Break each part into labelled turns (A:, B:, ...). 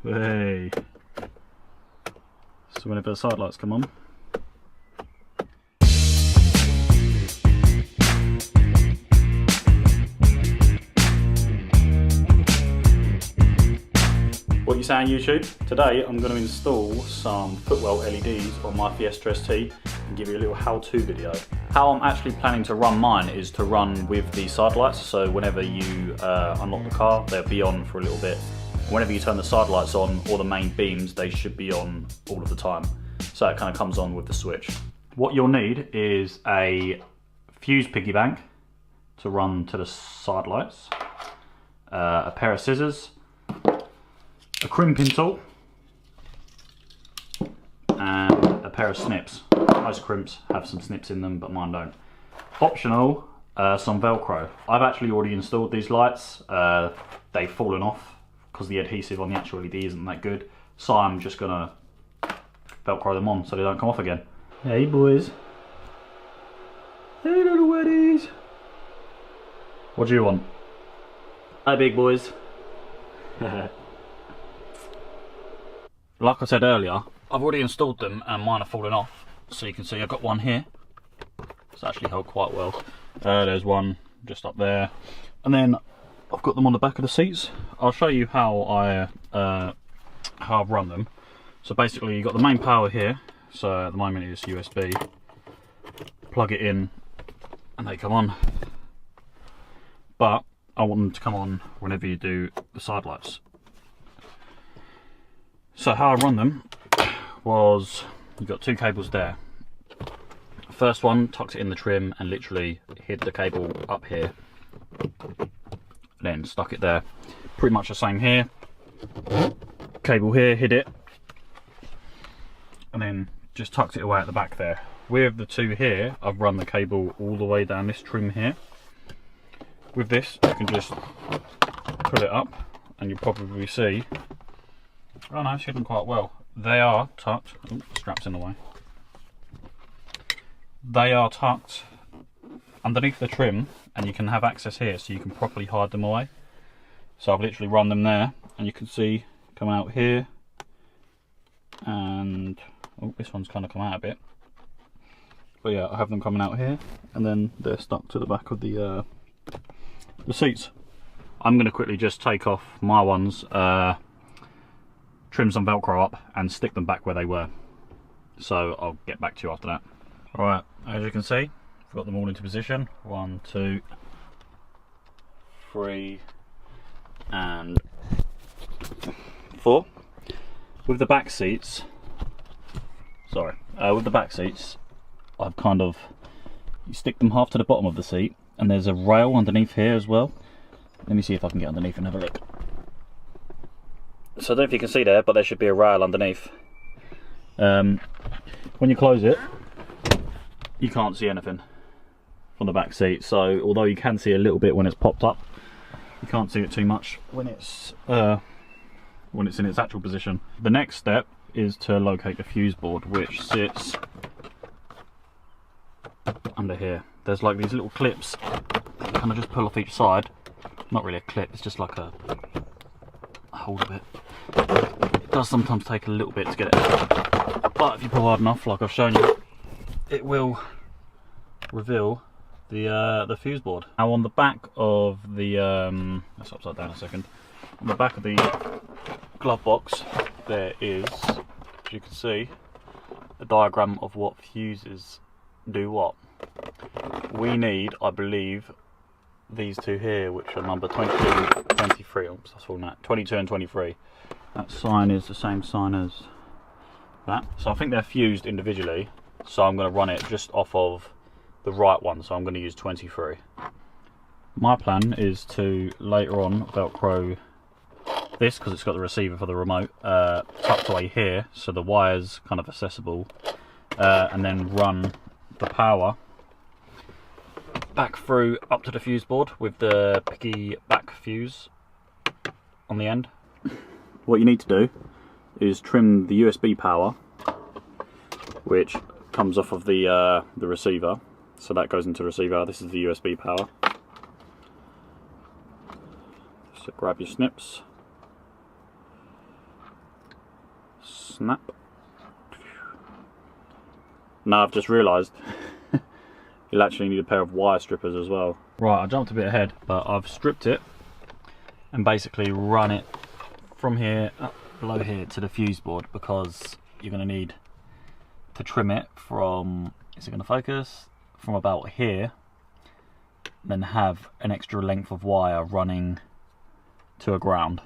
A: Hey. So whenever the side lights come on. What you saying, YouTube? Today I'm going to install some Footwell LEDs on my Fiesta ST and give you a little how-to video. How I'm actually planning to run mine is to run with the side lights, so whenever you unlock the car, they'll be on for a little bit. Whenever you turn the side lights on, or the main beams, they should be on all of the time. So it kind of comes on with the switch. What you'll need is a fuse piggy bank to run to the side lights, a pair of scissors, a crimping tool, and a pair of snips. Most crimps have some snips in them, but mine don't. Optional, some Velcro. I've actually already installed these lights. They've fallen off because the adhesive on the actual LED isn't that good. So I'm just gonna Velcro them on so they don't come off again. Hey boys. Hey little weddies. What do you want? Hey big boys. Like I said earlier, I've already installed them and mine are falling off. So you can see I've got one here. It's actually held quite well. There's one just up there. And then I've got them on the back of the seats. I'll show you how I've run them. So basically you've got the main power here. So at the moment it's USB. Plug it in and they come on. But I want them to come on whenever you do the side lights. So how I run them was, you've got two cables there. First one tucks it in the trim and literally hid the cable up here. Then stuck it there. Pretty much the same here. Cable here, hid it. And then just tucked it away at the back there. With the two here, I've run the cable all the way down this trim here. With this, you can just pull it up and you'll probably see, oh no, it's hidden quite well. They are tucked, oh, the strap's in the way. They are tucked underneath the trim and you can have access here so you can properly hide them away. So I've literally run them there and you can see come out here and, oh, this one's kind of come out a bit. But yeah, I have them coming out here and then they're stuck to the back of the seats. I'm going to quickly just take off my ones, trim some Velcro up and stick them back where they were. So I'll get back to you after that. Alright, as you can see, I've got them all into position. 1, 2, 3 and 4. With the back seats, with the back seats, I've kind of, you stick them half to the bottom of the seat and there's a rail underneath here as well. Let me see if I can get underneath and have a look. So I don't know if you can see there, but there should be a rail underneath. When you close it, you can't see anything from the back seat. So although you can see a little bit when it's popped up, you can't see it too much when it's in its actual position. The next step is to locate the fuse board, which sits under here. There's like these little clips that kind of just pull off each side. Not really a clip, it's just like a hold of it. It does sometimes take a little bit to get it out, but if you pull hard enough, like I've shown you, it will reveal the fuse board. Now on the back of the, that's upside down a second, on the back of the glove box there is, as you can see, a diagram of what fuses do what. We need, I believe, these two here, which are number 22 and 23. Oops, that's all that. 22 and 23. That sign is the same sign as that. So I think they're fused individually. So I'm going to run it just off of the right one. So I'm going to use 23. My plan is to later on Velcro this, because it's got the receiver for the remote, tucked away here, so the wire's kind of accessible, and then run the power back through up to the fuse board with the piggy back fuse on the end. What you need to do is trim the USB power, which comes off of the receiver, so that goes into the receiver. This is the USB power. So grab your snips, Snap. Now I've just realised you'll actually need a pair of wire strippers as well. Right, I jumped a bit ahead, but I've stripped it and basically run it from here up below here to the fuse board, because you're going to need to trim it from, is it going to focus, from about here, then have an extra length of wire running to a ground.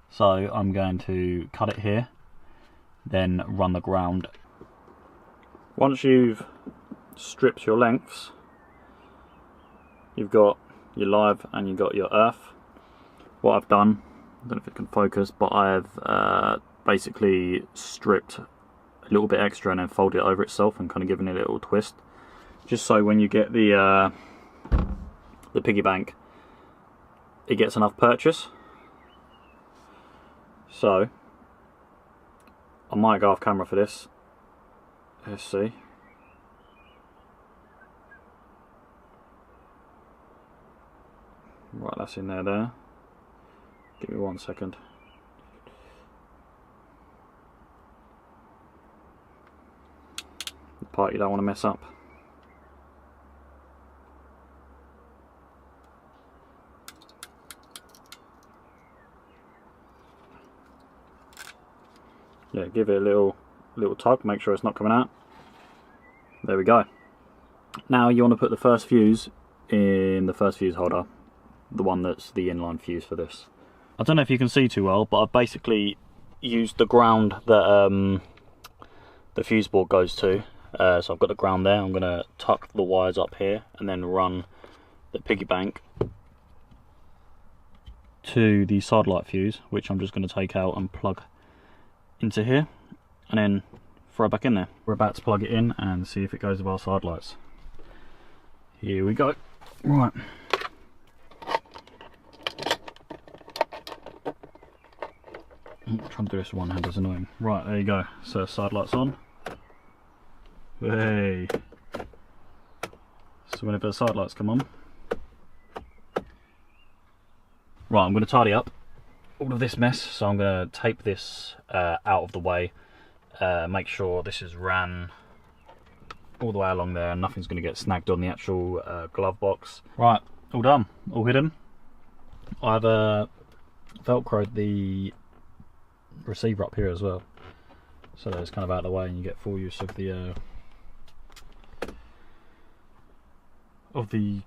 A: So I'm going to cut it here, then run the ground. Once you've stripped your lengths, you've got your live and you've got your earth. What I've done, I don't know if it can focus, but I've basically stripped a little bit extra and then folded it over itself and kind of given it a little twist, just so when you get the piggy bank, it gets enough purchase. So I might go off camera for this. Let's see. Right, that's in there. Give me 1 second. The part you don't want to mess up. Yeah, give it a little tug, make sure it's not coming out. There we go. Now you want to put the first fuse in the first fuse holder, the one that's the inline fuse for this. I don't know if you can see too well, but I've basically used the ground that the fuse board goes to. So I've got the ground there. I'm going to tuck the wires up here and then run the piggy bank to the sidelight fuse, which I'm just going to take out and plug into here and then throw it back in there. We're about to plug it in and see if it goes with our sidelights. Here we go. Right. I'm trying to do this with one hand, it's annoying. Right, there you go. So sidelights on. Hey. So whenever the sidelights come on. Right, I'm going to tidy up all of this mess. So I'm going to tape this out of the way. Make sure this is ran all the way along there and nothing's going to get snagged on the actual glove box. Right, all done, all hidden. I've velcroed the receiver up here as well, so that it's kind of out of the way and you get full use of the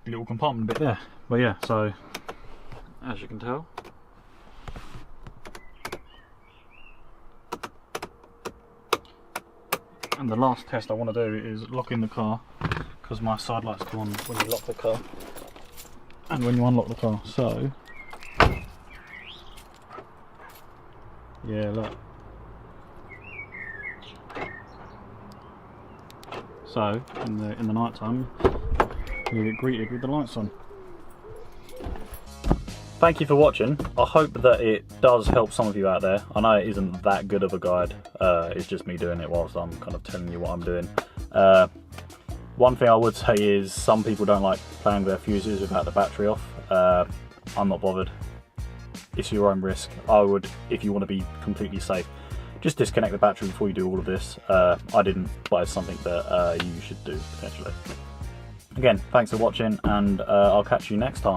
A: little compartment bit there. But yeah, so as you can tell, and the last test I want to do is lock in the car, because my side lights go on when you lock the car and when you unlock the car. So yeah, look. So in the night time, you get greeted with the lights on. Thank you for watching. I hope that it does help some of you out there. I know it isn't that good of a guide. It's just me doing it whilst I'm kind of telling you what I'm doing. One thing I would say is some people don't like playing with their fuses without the battery off. I'm not bothered. It's your own risk. I would, if you want to be completely safe, just disconnect the battery before you do all of this. I didn't, but it's something that you should do potentially. Again, thanks for watching, and I'll catch you next time.